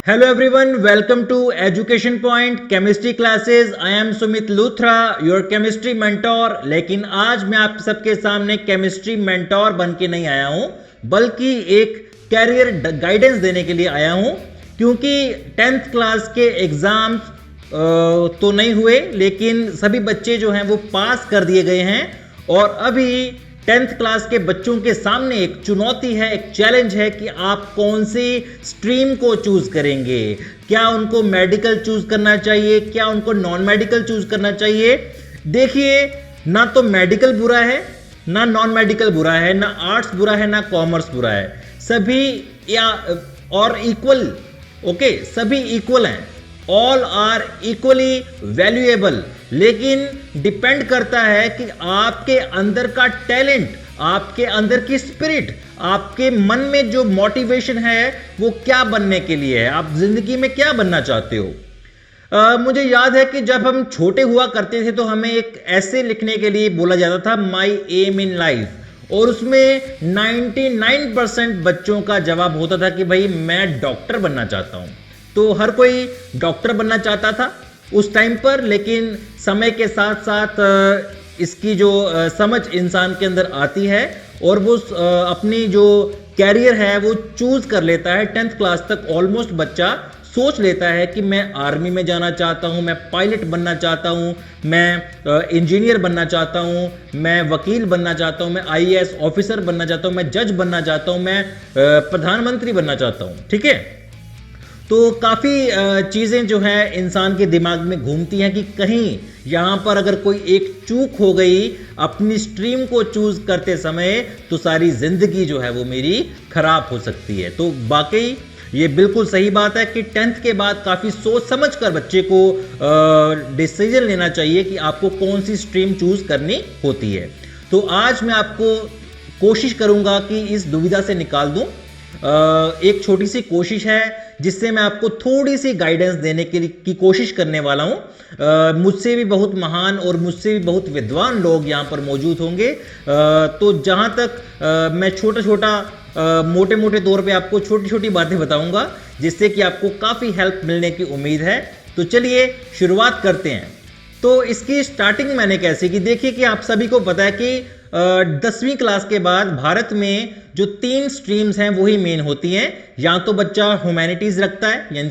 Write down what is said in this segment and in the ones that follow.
Hello everyone, welcome to Education Point Chemistry Classes. I am Sumit Luthra, your chemistry mentor. लेकिन आज मैं आप सबके सामने केमिस्ट्री मेंटोर बन के नहीं आया हूं, बल्कि एक कैरियर गाइडेंस देने के लिए आया हूं, क्योंकि 10th क्लास के एग्जाम्स तो नहीं हुए, लेकिन सभी बच्चे जो हैं वो पास कर दिए गए हैं और अभी 10th क्लास के बच्चों के सामने एक चुनौती है, एक चैलेंज है कि आप कौन सी स्ट्रीम को चूज करेंगे। क्या उनको मेडिकल चूज करना चाहिए, क्या उनको नॉन मेडिकल चूज करना चाहिए। देखिए, ना तो मेडिकल बुरा है, ना नॉन मेडिकल बुरा है, ना आर्ट्स बुरा है, ना कॉमर्स बुरा है। सभी या और इक्वल, ओके, सभी इक्वल हैं। ऑल आर इक्वली वैल्यूएबल, लेकिन डिपेंड करता है कि आपके अंदर का टैलेंट, आपके अंदर की स्पिरिट, आपके मन में जो मोटिवेशन है वो क्या बनने के लिए है, आप जिंदगी में क्या बनना चाहते हो। मुझे याद है कि जब हम छोटे हुआ करते थे तो हमें एक ऐसे लिखने के लिए बोला जाता था, माई एम इन लाइफ, और उसमें 99% बच्चों का जवाब होता था कि भाई मैं डॉक्टर बनना चाहता हूं। तो हर कोई डॉक्टर बनना चाहता था उस टाइम पर, लेकिन समय के साथ साथ इसकी जो समझ इंसान के अंदर आती है और वो अपनी जो कैरियर है वो चूज कर लेता है। 10th क्लास तक ऑलमोस्ट बच्चा सोच लेता है कि मैं आर्मी में जाना चाहता हूं, मैं पायलट बनना चाहता हूं, मैं इंजीनियर बनना चाहता हूं, मैं वकील बनना चाहता हूं, मैं आईएएस ऑफिसर बनना चाहता हूं, मैं जज बनना चाहता हूं, मैं प्रधानमंत्री बनना चाहता हूं। ठीक है, तो काफ़ी चीज़ें जो है इंसान के दिमाग में घूमती हैं कि कहीं यहाँ पर अगर कोई एक चूक हो गई अपनी स्ट्रीम को चूज करते समय तो सारी ज़िंदगी जो है वो मेरी खराब हो सकती है। तो वाकई ये बिल्कुल सही बात है कि 10th के बाद काफ़ी सोच समझ कर बच्चे को डिसीजन लेना चाहिए कि आपको कौन सी स्ट्रीम चूज करनी होती है। तो आज मैं आपको कोशिश करूँगा कि इस दुविधा से निकाल दूँ। एक छोटी सी कोशिश है जिससे मैं आपको थोड़ी सी गाइडेंस देने की कोशिश करने वाला हूं। मुझसे भी बहुत महान और मुझसे भी बहुत विद्वान लोग यहां पर मौजूद होंगे। तो जहां तक मैं छोटा छोटा मोटे मोटे तौर पे आपको छोटी छोटी बातें बताऊंगा जिससे कि आपको काफ़ी हेल्प मिलने की उम्मीद है। तो चलिए शुरुआत करते हैं। तो इसकी स्टार्टिंग मैंने कैसे की, देखिए कि आप सभी को पता है कि 10वीं क्लास के बाद भारत में जो 3 स्ट्रीम्स हैं वही मेन होती हैं। या तो बच्चा ह्यूमैनिटीज़ रखता है, यानी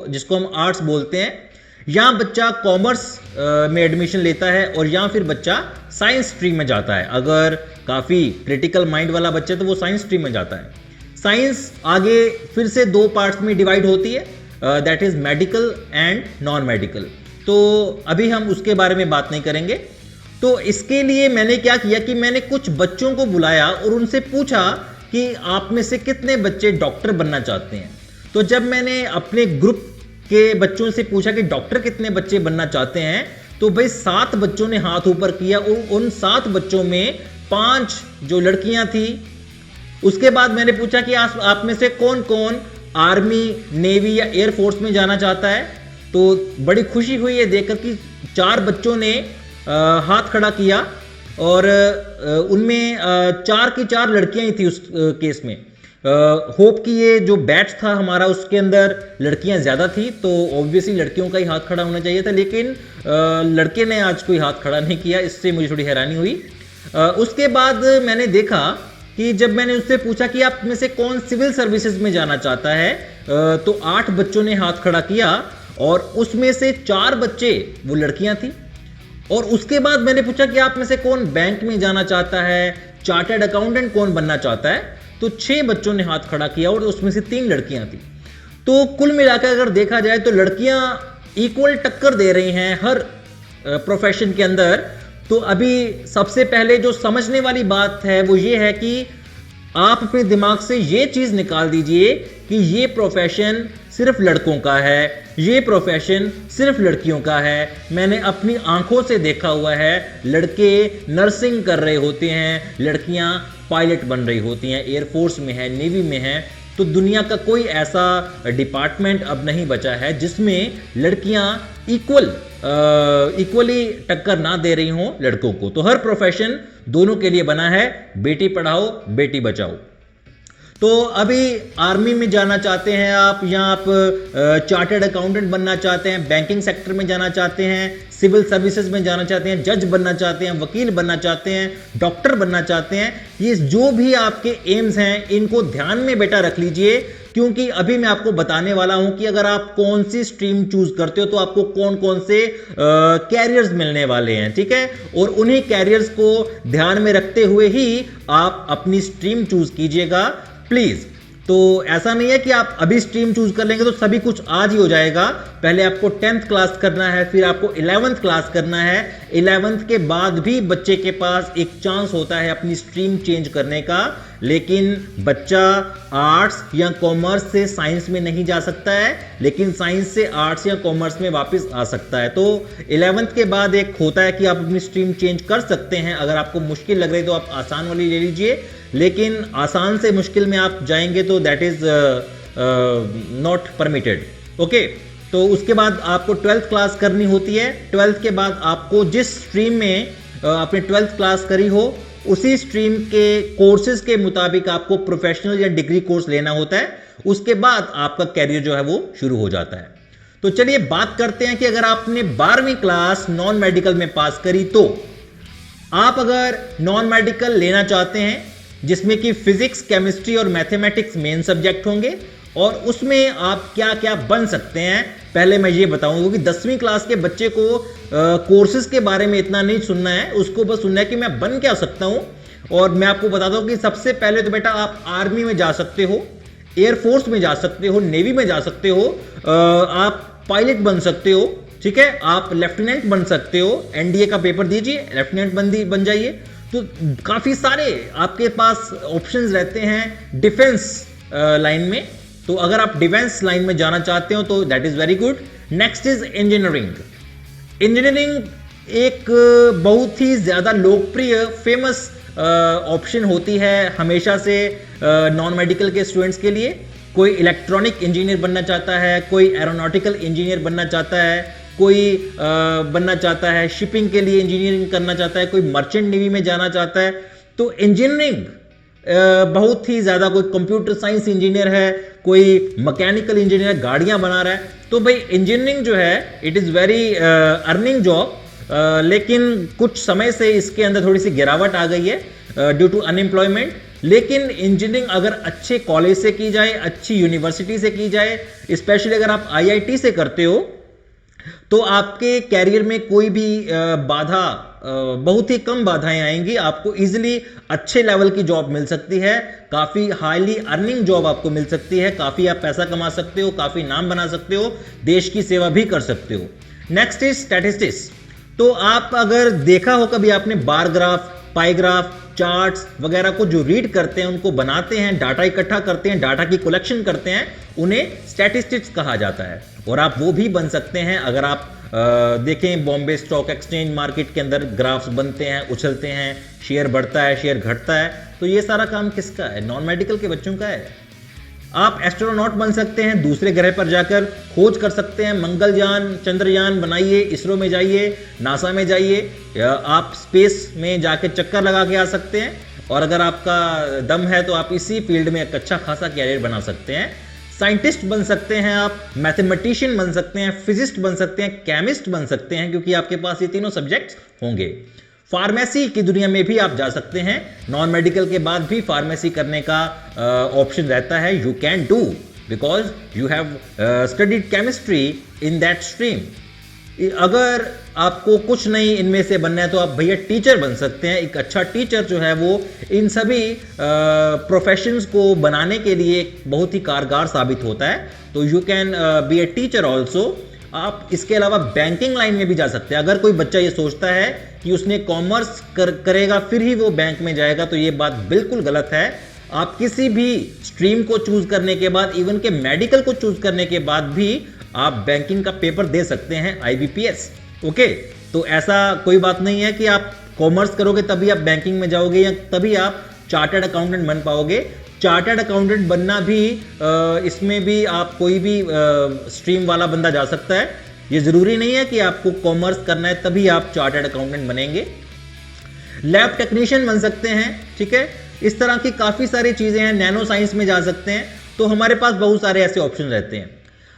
जिसको हम आर्ट्स बोलते हैं, या बच्चा कॉमर्स में एडमिशन लेता है, और या फिर बच्चा साइंस स्ट्रीम में जाता है। अगर काफ़ी क्रिटिकल माइंड वाला बच्चा तो वो साइंस स्ट्रीम में जाता है। साइंस आगे फिर से 2 पार्ट्स में डिवाइड होती है, that is medical and non medical. तो अभी हम उसके बारे में बात नहीं करेंगे। तो इसके लिए मैंने क्या किया कि मैंने कुछ बच्चों को बुलाया और उनसे पूछा कि आप में से कितने बच्चे डॉक्टर बनना चाहते हैं। तो जब मैंने अपने ग्रुप के बच्चों से पूछा कि डॉक्टर कितने बच्चे बनना चाहते हैं, तो भाई 7 बच्चों ने हाथ ऊपर किया। उन 7 बच्चों में 5 जो लड़कियां थी। उसके बाद मैंने पूछा कि आप में से कौन कौन आर्मी, नेवी या एयरफोर्स में जाना चाहता है। तो बड़ी खुशी हुई है देखकर कि 4 बच्चों ने हाथ खड़ा किया, और उनमें 4 की 4 लड़कियां ही थी उस केस में। होप कि ये जो बैच था हमारा उसके अंदर लड़कियां ज़्यादा थी, तो ऑब्वियसली लड़कियों का ही हाथ खड़ा होना चाहिए था, लेकिन लड़के ने आज कोई हाथ खड़ा नहीं किया। इससे मुझे थोड़ी हैरानी हुई। उसके बाद मैंने देखा कि जब मैंने उससे पूछा कि आप में से कौन सिविल सर्विसेज में जाना चाहता है, तो 8 बच्चों ने हाथ खड़ा किया, और उसमें से 4 बच्चे वो लड़कियां थी। और उसके बाद मैंने पूछा कि आप में से कौन बैंक में जाना चाहता है, चार्टर्ड अकाउंटेंट कौन बनना चाहता है, तो 6 बच्चों ने हाथ खड़ा किया और उसमें से 3 लड़कियां थी। तो कुल मिलाकर अगर देखा जाए तो लड़कियां इक्वल टक्कर दे रही हैं हर प्रोफेशन के अंदर। तो अभी सबसे पहले जो समझने वाली बात है वो ये है कि आप अपने दिमाग से ये चीज़ निकाल दीजिए कि ये प्रोफेशन सिर्फ लड़कों का है, ये प्रोफेशन सिर्फ लड़कियों का है। मैंने अपनी आंखों से देखा हुआ है, लड़के नर्सिंग कर रहे होते हैं, लड़कियां पायलट बन रही होती हैं, एयरफोर्स में है, नेवी में है। तो दुनिया का कोई ऐसा डिपार्टमेंट अब नहीं बचा है जिसमें लड़कियां इक्वली टक्कर ना दे रही हों लड़कों को। तो हर प्रोफेशन दोनों के लिए बना है, बेटी पढ़ाओ बेटी बचाओ। तो अभी आर्मी में जाना चाहते हैं आप, या आप चार्टर्ड अकाउंटेंट बनना चाहते हैं, बैंकिंग सेक्टर में जाना चाहते हैं, सिविल सर्विसेज में जाना चाहते हैं, जज बनना चाहते हैं, वकील बनना चाहते हैं, डॉक्टर बनना चाहते हैं, ये जो भी आपके एम्स हैं इनको ध्यान में बेटा रख लीजिए, क्योंकि अभी मैं आपको बताने वाला हूं कि अगर आप कौन सी स्ट्रीम चूज करते हो तो आपको कौन कौन से कैरियर्स मिलने वाले हैं, ठीक है। और उन्हीं कैरियर्स को ध्यान में रखते हुए ही आप अपनी स्ट्रीम चूज कीजिएगा प्लीज। तो ऐसा नहीं है कि आप अभी स्ट्रीम चूज कर लेंगे तो सभी कुछ आज ही हो जाएगा। पहले आपको 10th क्लास करना है, फिर आपको 11th क्लास करना है। 11th के बाद भी बच्चे के पास एक चांस होता है अपनी स्ट्रीम चेंज करने का, लेकिन बच्चा आर्ट्स या कॉमर्स से साइंस में नहीं जा सकता है, लेकिन साइंस से आर्ट्स या कॉमर्स में वापस आ सकता है। तो 11th के बाद एक होता है कि आप अपनी स्ट्रीम चेंज कर सकते हैं। अगर आपको मुश्किल लग रही है तो आप आसान वाली ले लीजिए, लेकिन आसान से मुश्किल में आप जाएंगे तो that is not permitted. Okay, तो उसके बाद आपको 12th क्लास करनी होती है। 12th के बाद आपको जिस स्ट्रीम में आपने 12th क्लास करी हो उसी स्ट्रीम के कोर्सेज के मुताबिक आपको प्रोफेशनल या डिग्री कोर्स लेना होता है। उसके बाद आपका कैरियर जो है वो शुरू हो जाता है। तो चलिए बात करते हैं कि अगर आपने 12वीं क्लास नॉन मेडिकल में पास करी तो आप अगर नॉन मेडिकल लेना चाहते हैं जिसमें कि फिजिक्स, केमिस्ट्री और मैथमेटिक्स मेन सब्जेक्ट होंगे, और उसमें आप क्या क्या बन सकते हैं पहले मैं ये बताऊंगा, क्योंकि 10वीं क्लास के बच्चे को कोर्सेज के बारे में इतना नहीं सुनना है, उसको बस सुनना है कि मैं बन क्या सकता हूं। और मैं आपको बताता हूं कि सबसे पहले तो बेटा आप आर्मी में जा सकते हो, एयरफोर्स में जा सकते हो, नेवी में जा सकते हो, आप पायलट बन सकते हो, ठीक है, आप लेफ्टिनेंट बन सकते हो। एनडीए का पेपर दीजिए, लेफ्टिनेंट बन जाइए। तो काफी सारे आपके पास ऑप्शंस रहते हैं डिफेंस लाइन में। तो अगर आप डिफेंस लाइन में जाना चाहते हो तो that is very good. Next is engineering. Engineering एक बहुत ही ज्यादा लोकप्रिय फेमस ऑप्शन होती है हमेशा से नॉन मेडिकल के स्टूडेंट्स के लिए। कोई इलेक्ट्रॉनिक इंजीनियर बनना चाहता है, कोई एरोनॉटिकल इंजीनियर बनना चाहता है, कोई बनना चाहता है शिपिंग के लिए इंजीनियरिंग करना चाहता है, कोई मर्चेंट नेवी में जाना चाहता है। तो इंजीनियरिंग बहुत ही ज्यादा, कोई कंप्यूटर साइंस इंजीनियर है, कोई मैकेनिकल इंजीनियर गाड़ियां बना रहा है। तो भाई इंजीनियरिंग जो है it is very earning job, लेकिन कुछ समय से इसके अंदर थोड़ी सी गिरावट आ गई है ड्यू टू अनएम्प्लॉयमेंट। लेकिन इंजीनियरिंग अगर अच्छे कॉलेज से की जाए, अच्छी यूनिवर्सिटी से की जाए, स्पेशली अगर आप आईआईटी से करते हो तो आपके कैरियर में कोई भी बाधा, बहुत ही कम बाधाएं आएंगी। आपको इजीली अच्छे लेवल की जॉब मिल सकती है, काफी हाईली अर्निंग जॉब आपको मिल सकती है, काफी आप पैसा कमा सकते हो, काफी नाम बना सकते हो, देश की सेवा भी कर सकते हो। Next is statistics. तो आप अगर देखा हो कभी आपने बार ग्राफ, पाई ग्राफ, चार्ट्स वगैरह को जो रीड करते हैं, उनको बनाते हैं, डाटा इकट्ठा करते हैं, डाटा की कलेक्शन करते हैं, उन्हें स्टैटिस्टिक्स कहा जाता है। और आप वो भी बन सकते हैं अगर आप देखें बॉम्बे स्टॉक एक्सचेंज मार्केट के अंदर ग्राफ्स बनते हैं, उछलते हैं, शेयर बढ़ता है, शेयर घटता है। तो ये सारा काम किसका है? नॉन मेडिकल के बच्चों का है। आप एस्ट्रोनॉट बन सकते हैं, दूसरे ग्रह पर जाकर खोज कर सकते हैं, मंगलयान, चंद्रयान बनाइए, इसरो में जाइए, नासा में जाइए, या आप स्पेस में जाके चक्कर लगा के आ सकते हैं। और अगर आपका दम है तो आप इसी फील्ड में एक अच्छा खासा कैरियर बना सकते हैं। साइंटिस्ट बन सकते हैं आप, मैथमेटिशियन बन सकते हैं, फिजिस्ट बन सकते हैं, केमिस्ट बन सकते हैं, क्योंकि आपके पास ये तीनों सब्जेक्ट्स होंगे। फार्मेसी की दुनिया में भी आप जा सकते हैं, नॉन मेडिकल के बाद भी फार्मेसी करने का ऑप्शन रहता है। You can do because you have studied chemistry in that stream. अगर आपको कुछ नहीं इनमें से बनना है तो आप भैया टीचर बन सकते हैं। एक अच्छा टीचर जो है वो इन सभी प्रोफेशंस को बनाने के लिए बहुत ही कारगर साबित होता है। तो you can be a teacher also. आप इसके अलावा बैंकिंग लाइन में भी जा सकते हैं। अगर कोई बच्चा ये सोचता है कि उसने कॉमर्स करेगा फिर ही वो बैंक में जाएगा, तो ये बात बिल्कुल गलत है। आप किसी भी स्ट्रीम को चूज करने के बाद, इवन के मेडिकल को चूज करने के बाद भी आप बैंकिंग का पेपर दे सकते हैं, IBPS। ओके, तो ऐसा कोई बात नहीं है कि आप कॉमर्स करोगे तभी आप बैंकिंग में जाओगे या तभी आप चार्टर्ड अकाउंटेंट बन पाओगे। चार्टर्ड अकाउंटेंट बनना भी इसमें भी आप कोई भी स्ट्रीम वाला बंदा जा सकता है। ये जरूरी नहीं है कि आपको कॉमर्स करना है तभी आप चार्टर्ड अकाउंटेंट बनेंगे। लैब टेक्नीशियन बन सकते हैं, ठीक है। इस तरह की काफ़ी सारी चीज़ें हैं, नैनो साइंस में जा सकते हैं, तो हमारे पास बहुत सारे ऐसे ऑप्शन रहते हैं।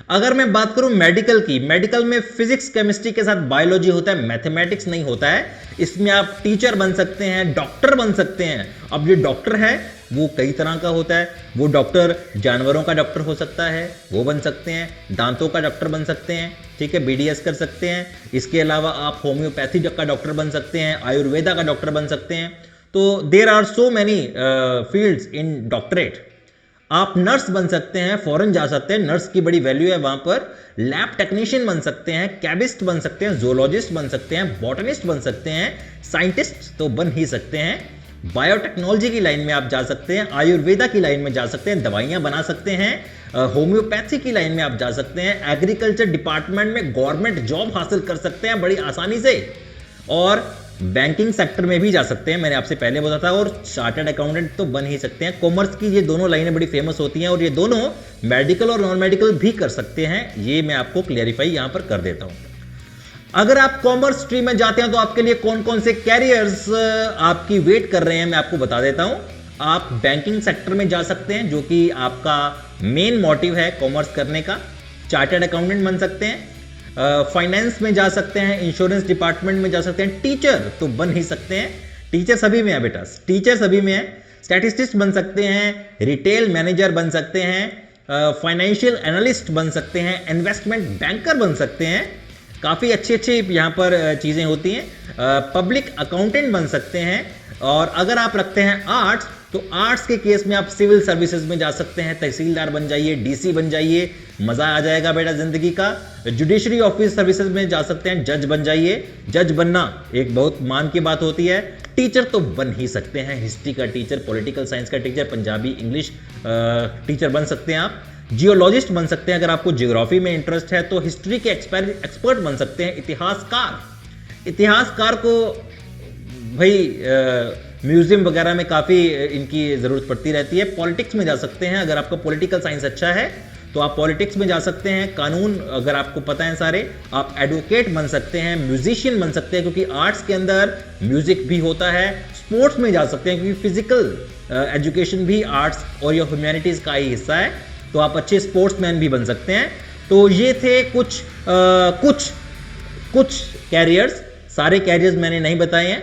अगर मैं बात करूं मेडिकल की, मेडिकल में फिजिक्स केमिस्ट्री के साथ बायोलॉजी होता है, मैथमेटिक्स नहीं होता है। इसमें आप टीचर बन सकते हैं, डॉक्टर बन सकते हैं। अब जो डॉक्टर है वो कई तरह का होता है, वो डॉक्टर जानवरों का डॉक्टर हो सकता है, वो बन सकते हैं, दांतों का डॉक्टर बन सकते हैं, ठीक है, बीडीएस कर सकते हैं। इसके अलावा आप होम्योपैथी का डॉक्टर बन सकते हैं, आयुर्वेदा का डॉक्टर बन सकते हैं। तो there are so many fields in doctorate. आप नर्स बन सकते हैं, फॉरेन जा सकते हैं, नर्स की बड़ी वैल्यू है वहां पर। लैब टेक्नीशियन बन सकते हैं, केमिस्ट बन सकते हैं, जोलॉजिस्ट बन सकते हैं, बॉटनिस्ट बन सकते हैं, साइंटिस्ट तो बन ही सकते हैं। बायोटेक्नोलॉजी की लाइन में आप जा सकते हैं, आयुर्वेदा की लाइन में जा सकते हैं, दवाइयां बना सकते हैं, होम्योपैथी की लाइन में आप जा सकते हैं, एग्रीकल्चर डिपार्टमेंट में गवर्नमेंट जॉब हासिल कर सकते हैं बड़ी आसानी से, और बैंकिंग सेक्टर में भी जा सकते हैं, मैंने आपसे पहले बोला था, और चार्टर्ड अकाउंटेंट तो बन ही सकते हैं। कॉमर्स की ये दोनों लाइनें बड़ी फेमस होती हैं, और ये दोनों मेडिकल और नॉन मेडिकल भी कर सकते हैं। ये मैं आपको क्लियरिफाई यहां पर कर देता हूं। अगर आप कॉमर्स स्ट्रीम में जाते हैं तो आपके लिए कौन कौन से कैरियर्स आपकी वेट कर रहे हैं मैं आपको बता देता हूं। आप बैंकिंग सेक्टर में जा सकते हैं, जो कि आपका मेन मोटिव है कॉमर्स करने का। चार्टर्ड अकाउंटेंट बन सकते हैं, फाइनेंस में जा सकते हैं, इंश्योरेंस डिपार्टमेंट में जा सकते हैं, टीचर तो बन ही सकते हैं, टीचर सभी में है बेटा, टीचर सभी में है। स्टैटिस्टिक्स बन सकते हैं, रिटेल मैनेजर बन सकते हैं, फाइनेंशियल एनालिस्ट बन सकते हैं, इन्वेस्टमेंट बैंकर बन सकते हैं। काफ़ी अच्छे यहाँ पर चीज़ें होती हैं। पब्लिक अकाउंटेंट बन सकते हैं, और अगर आप रखते हैं आर्ट्स, तो आर्ट्स के केस में आप सिविल सर्विसेज में जा सकते हैं, तहसीलदार बन जाइए, डीसी बन जाइए, मज़ा आ जाएगा बेटा ज़िंदगी का। जुडिशरी ऑफिस सर्विसेज में जा सकते हैं, जज बन जाइए। जज बनना एक बहुत मान की बात होती है। टीचर तो बन ही सकते हैं, हिस्ट्री का टीचर, पॉलिटिकल साइंस का टीचर, पंजाबी इंग्लिश टीचर बन सकते हैं आप। जियोलॉजिस्ट बन सकते हैं, अगर आपको जियोग्राफी में इंटरेस्ट है तो हिस्ट्री के एक्सपर्ट बन सकते हैं। इतिहासकार को भाई म्यूजियम वगैरह में काफ़ी इनकी ज़रूरत पड़ती रहती है। पॉलिटिक्स में जा सकते हैं, अगर आपका पॉलिटिकल साइंस अच्छा है तो आप पॉलिटिक्स में जा सकते हैं। कानून अगर आपको पता है सारे, आप एडवोकेट बन सकते हैं, म्यूजिशियन बन सकते हैं, क्योंकि आर्ट्स के अंदर म्यूजिक भी होता है। स्पोर्ट्स में जा सकते हैं, क्योंकि फिजिकल एजुकेशन भी आर्ट्स और या ह्यूमैनिटीज़ का ही हिस्सा है, तो आप अच्छे स्पोर्ट्समैन भी बन सकते हैं। तो ये थे कुछ कैरियर्स। सारे कैरियर्स मैंने नहीं बताए हैं,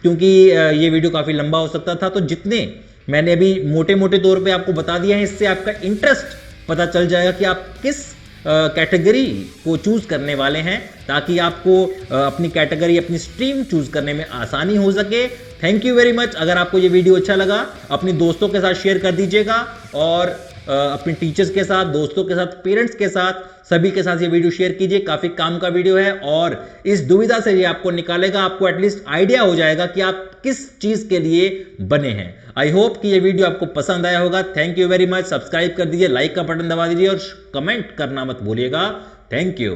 क्योंकि ये वीडियो काफ़ी लंबा हो सकता था। तो जितने मैंने अभी मोटे मोटे तौर पे आपको बता दिया है, इससे आपका इंटरेस्ट पता चल जाएगा कि आप किस कैटेगरी को चूज़ करने वाले हैं, ताकि आपको अपनी कैटेगरी, अपनी स्ट्रीम चूज़ करने में आसानी हो सके। Thank you very much. अगर आपको ये वीडियो अच्छा लगा, अपने दोस्तों के साथ शेयर कर दीजिएगा, और अपने टीचर्स के साथ, दोस्तों के साथ, पेरेंट्स के साथ, सभी के साथ ये वीडियो शेयर कीजिए। काफ़ी काम का वीडियो है, और इस दुविधा से ये आपको निकालेगा, आपको एटलीस्ट आइडिया हो जाएगा कि आप किस चीज़ के लिए बने हैं। आई होप कि ये वीडियो आपको पसंद आया होगा। Thank you very much. Subscribe कर दीजिए, लाइक का बटन दबा दीजिए, और कमेंट करना मत भूलिएगा। Thank you.